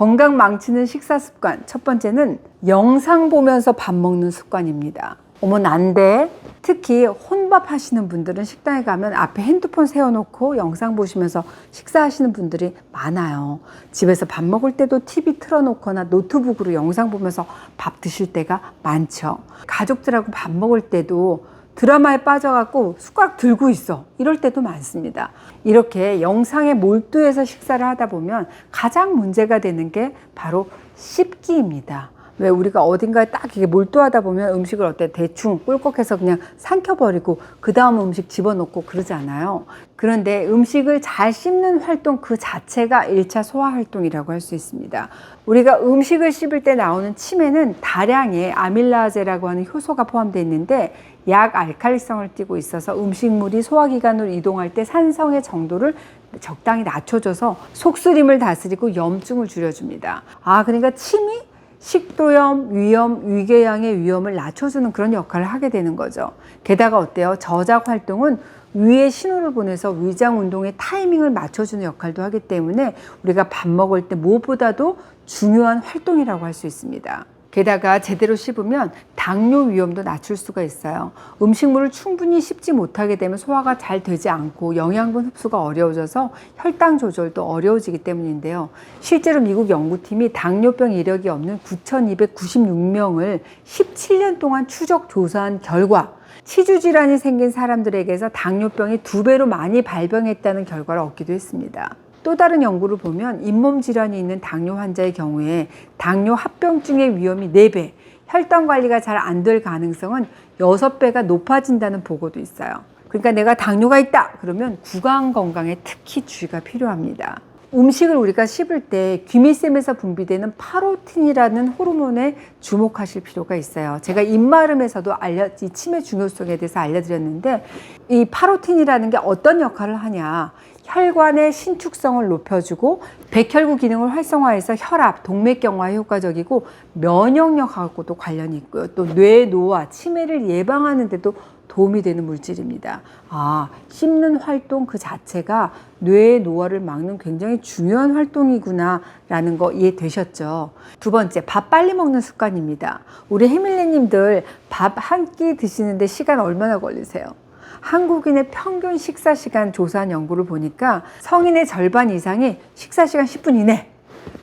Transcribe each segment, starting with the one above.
건강 망치는 식사 습관. 첫 번째는 영상 보면서 밥 먹는 습관입니다. 어머, 난데 특히 혼밥 하시는 분들은 식당에 가면 앞에 핸드폰 세워놓고 영상 보시면서 식사하시는 분들이 많아요. 집에서 밥 먹을 때도 TV 틀어놓거나 노트북으로 영상 보면서 밥 드실 때가 많죠. 가족들하고 밥 먹을 때도 드라마에 빠져갖고 숟가락 들고 있어, 이럴 때도 많습니다. 이렇게 영상에 몰두해서 식사를 하다 보면 가장 문제가 되는 게 바로 씹기입니다. 왜 우리가 어딘가에 딱 이게 몰두하다 보면 음식을 어때 대충 꿀꺽해서 그냥 삼켜버리고 그 다음 음식 집어넣고 그러지 않아요. 그런데 음식을 잘 씹는 활동 그 자체가 1차 소화 활동이라고 할 수 있습니다. 우리가 음식을 씹을 때 나오는 침에는 다량의 아밀라제라고 하는 효소가 포함되어 있는데 약 알칼리성을 띠고 있어서 음식물이 소화기관으로 이동할 때 산성의 정도를 적당히 낮춰줘서 속쓰림을 다스리고 염증을 줄여줍니다. 그러니까 침이 식도염, 위염, 위궤양의 위험을 낮춰주는 그런 역할을 하게 되는 거죠. 게다가 어때요? 저작 활동은 위에 신호를 보내서 위장 운동의 타이밍을 맞춰주는 역할도 하기 때문에 우리가 밥 먹을 때 무엇보다도 중요한 활동이라고 할 수 있습니다. 게다가 제대로 씹으면 당뇨 위험도 낮출 수가 있어요. 음식물을 충분히 씹지 못하게 되면 소화가 잘 되지 않고 영양분 흡수가 어려워져서 혈당 조절도 어려워지기 때문인데요. 실제로 미국 연구팀이 당뇨병 이력이 없는 9,296명을 17년 동안 추적 조사한 결과 치주질환이 생긴 사람들에게서 당뇨병이 2배로 많이 발병했다는 결과를 얻기도 했습니다. 또 다른 연구를 보면 잇몸 질환이 있는 당뇨 환자의 경우에 당뇨 합병증의 위험이 4배, 혈당 관리가 잘 안 될 가능성은 6배가 높아진다는 보고도 있어요. 그러니까 내가 당뇨가 있다 그러면 구강 건강에 특히 주의가 필요합니다. 음식을 우리가 씹을 때 귀밑샘에서 분비되는 파로틴이라는 호르몬에 주목하실 필요가 있어요. 제가 입마름에서도 이 침의 중요성에 대해서 알려드렸는데 이 파로틴이라는 게 어떤 역할을 하냐, 혈관의 신축성을 높여주고 백혈구 기능을 활성화해서 혈압, 동맥경화에 효과적이고 면역력하고도 관련이 있고요. 또 뇌노화, 치매를 예방하는 데도 도움이 되는 물질입니다. 씹는 활동 그 자체가 뇌의 노화를 막는 굉장히 중요한 활동이구나 라는 거 이해되셨죠? 두 번째, 밥 빨리 먹는 습관입니다. 우리 해밀리님들 밥 한 끼 드시는데 시간 얼마나 걸리세요? 한국인의 평균 식사 시간 조사한 연구를 보니까 성인의 절반 이상이 식사 시간 10분 이내,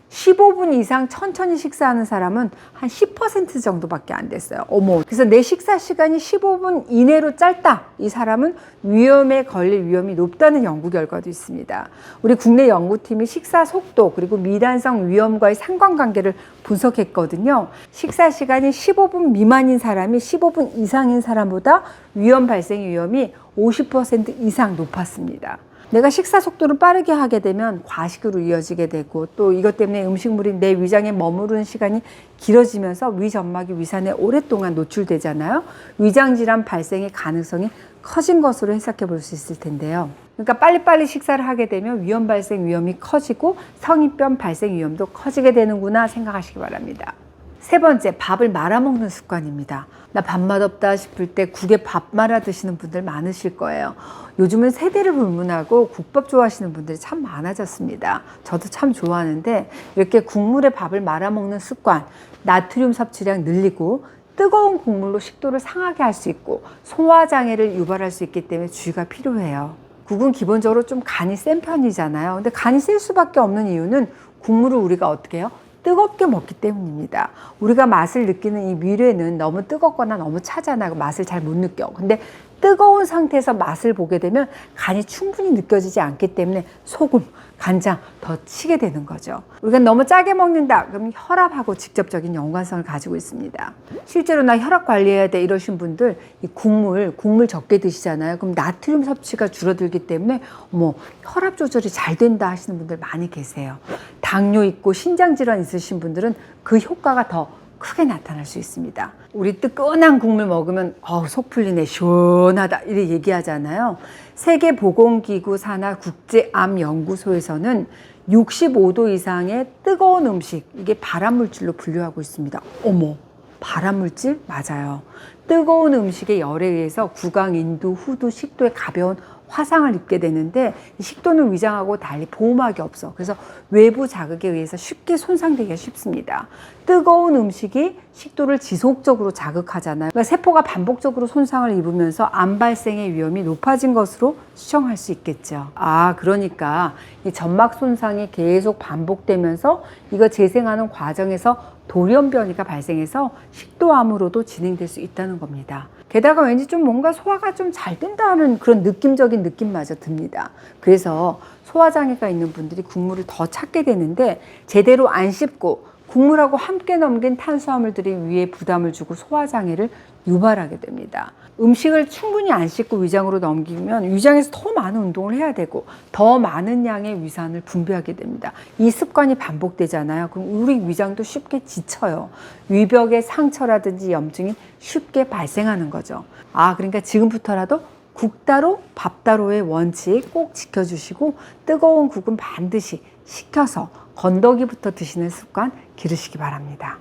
15분 이상 천천히 식사하는 사람은 한 10% 정도밖에 안 됐어요. 어머, 그래서 내 식사 시간이 15분 이내로 짧다, 이 사람은 위험에 걸릴 위험이 높다는 연구 결과도 있습니다. 우리 국내 연구팀이 식사 속도 그리고 미란성 위험과의 상관관계를 분석했거든요. 식사 시간이 15분 미만인 사람이 15분 이상인 사람보다 위험 발생 위험이 50% 이상 높았습니다. 내가 식사 속도를 빠르게 하게 되면 과식으로 이어지게 되고 또 이것 때문에 음식물이 내 위장에 머무르는 시간이 길어지면서 위점막이 위산에 오랫동안 노출되잖아요. 위장질환 발생의 가능성이 커진 것으로 해석해 볼 수 있을 텐데요. 그러니까 빨리빨리 식사를 하게 되면 위험 발생 위험이 커지고 성인병 발생 위험도 커지게 되는구나 생각하시기 바랍니다. 세 번째, 밥을 말아먹는 습관입니다. 나 밥 맛없다 싶을 때 국에 밥 말아 드시는 분들 많으실 거예요. 요즘은 세대를 불문하고 국밥 좋아하시는 분들이 참 많아졌습니다. 저도 참 좋아하는데 이렇게 국물에 밥을 말아 먹는 습관, 나트륨 섭취량 늘리고 뜨거운 국물로 식도를 상하게 할 수 있고 소화장애를 유발할 수 있기 때문에 주의가 필요해요. 국은 기본적으로 좀 간이 센 편이잖아요. 근데 간이 셀 수밖에 없는 이유는 국물을 우리가 어떻게 해요? 뜨겁게 먹기 때문입니다. 우리가 맛을 느끼는 이 미뢰는 너무 뜨겁거나 너무 차잖아요. 맛을 잘 못 느껴. 근데 뜨거운 상태에서 맛을 보게 되면 간이 충분히 느껴지지 않기 때문에 소금, 간장 더 치게 되는 거죠. 우리가 너무 짜게 먹는다 그러면 혈압하고 직접적인 연관성을 가지고 있습니다. 실제로 나 혈압 관리해야 돼 이러신 분들 이 국물 적게 드시잖아요. 그럼 나트륨 섭취가 줄어들기 때문에 혈압 조절이 잘 된다 하시는 분들 많이 계세요. 당뇨 있고 신장 질환 있으신 분들은 그 효과가 더 크게 나타날 수 있습니다. 우리 뜨끈한 국물 먹으면 속 풀리네, 시원하다 이렇게 얘기하잖아요. 세계보건기구 산하 국제암연구소에서는 65도 이상의 뜨거운 음식, 이게 발암물질로 분류하고 있습니다. 어머, 발암물질? 맞아요. 뜨거운 음식의 열에 의해서 구강, 인두, 후두, 식도에 가벼운 화상을 입게 되는데 이 식도는 위장하고 달리 보호막이 없어. 그래서 외부 자극에 의해서 쉽게 손상되기가 쉽습니다. 뜨거운 음식이 식도를 지속적으로 자극하잖아요. 그러니까 세포가 반복적으로 손상을 입으면서 암 발생의 위험이 높아진 것으로 추정할 수 있겠죠. 그러니까 이 점막 손상이 계속 반복되면서 이거 재생하는 과정에서 돌연변이가 발생해서 식도암으로도 진행될 수 있다는 겁니다. 게다가 왠지 좀 뭔가 소화가 좀 잘 된다는 그런 느낌적인 느낌마저 듭니다. 그래서 소화장애가 있는 분들이 국물을 더 찾게 되는데 제대로 안 씹고 국물하고 함께 넘긴 탄수화물들이 위에 부담을 주고 소화장애를 유발하게 됩니다. 음식을 충분히 안 씹고 위장으로 넘기면 위장에서 더 많은 운동을 해야 되고 더 많은 양의 위산을 분비하게 됩니다. 이 습관이 반복되잖아요. 그럼 우리 위장도 쉽게 지쳐요. 위벽의 상처라든지 염증이 쉽게 발생하는 거죠. 그러니까 지금부터라도 국 따로 밥 따로의 원칙 꼭 지켜주시고 뜨거운 국은 반드시 식혀서 건더기부터 드시는 습관 기르시기 바랍니다.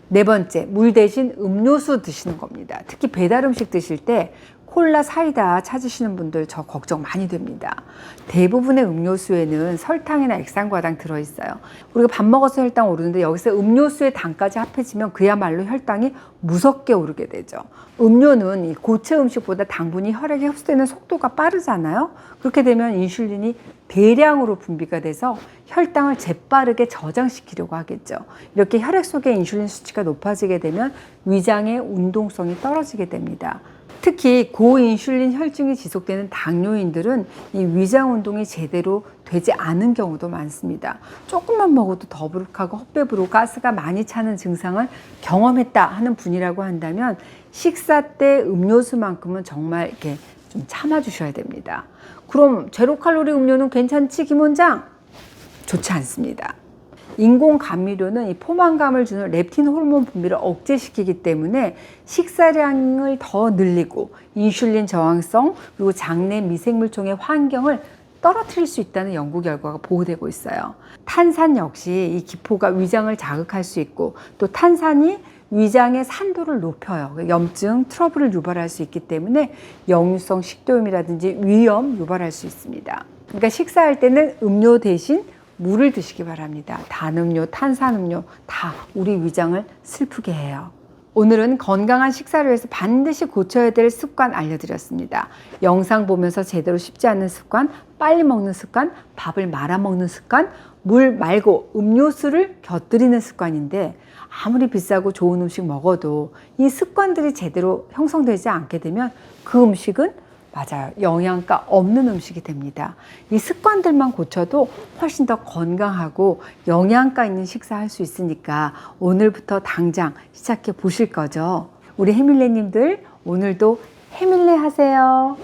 네 번째, 물 대신 음료수 드시는 겁니다. 특히 배달 음식 드실 때 콜라, 사이다 찾으시는 분들 저 걱정 많이 됩니다. 대부분의 음료수에는 설탕이나 액상과당 들어있어요. 우리가 밥 먹어서 혈당 오르는데 여기서 음료수의 당까지 합해지면 그야말로 혈당이 무섭게 오르게 되죠. 음료는 이 고체 음식보다 당분이 혈액에 흡수되는 속도가 빠르잖아요. 그렇게 되면 인슐린이 대량으로 분비가 돼서 혈당을 재빠르게 저장시키려고 하겠죠. 이렇게 혈액 속의 인슐린 수치가 높아지게 되면 위장의 운동성이 떨어지게 됩니다. 특히 고인슐린 혈증이 지속되는 당뇨인들은 이 위장 운동이 제대로 되지 않은 경우도 많습니다. 조금만 먹어도 더부룩하고 헛배부로 가스가 많이 차는 증상을 경험했다 하는 분이라고 한다면 식사 때 음료수만큼은 정말 이렇게 좀 참아주셔야 됩니다. 그럼 제로칼로리 음료는 괜찮지, 김 원장? 좋지 않습니다. 인공 감미료는 이 포만감을 주는 렙틴 호르몬 분비를 억제시키기 때문에 식사량을 더 늘리고 인슐린 저항성 그리고 장내 미생물종의 환경을 떨어뜨릴 수 있다는 연구 결과가 보고되고 있어요. 탄산 역시 이 기포가 위장을 자극할 수 있고 또 탄산이 위장의 산도를 높여요. 염증, 트러블을 유발할 수 있기 때문에 역류성 식도염이라든지 위염 유발할 수 있습니다. 그러니까 식사할 때는 음료 대신 물을 드시기 바랍니다. 단음료, 탄산음료 다 우리 위장을 슬프게 해요. 오늘은 건강한 식사를 위해서 반드시 고쳐야 될 습관 알려드렸습니다. 영상 보면서 제대로 씹지 않는 습관, 빨리 먹는 습관, 밥을 말아 먹는 습관, 물 말고 음료수를 곁들이는 습관인데 아무리 비싸고 좋은 음식 먹어도 이 습관들이 제대로 형성되지 않게 되면 그 음식은 맞아요. 영양가 없는 음식이 됩니다. 이 습관들만 고쳐도 훨씬 더 건강하고 영양가 있는 식사할 수 있으니까 오늘부터 당장 시작해 보실 거죠. 우리 해밀레님들 오늘도 해밀레 하세요.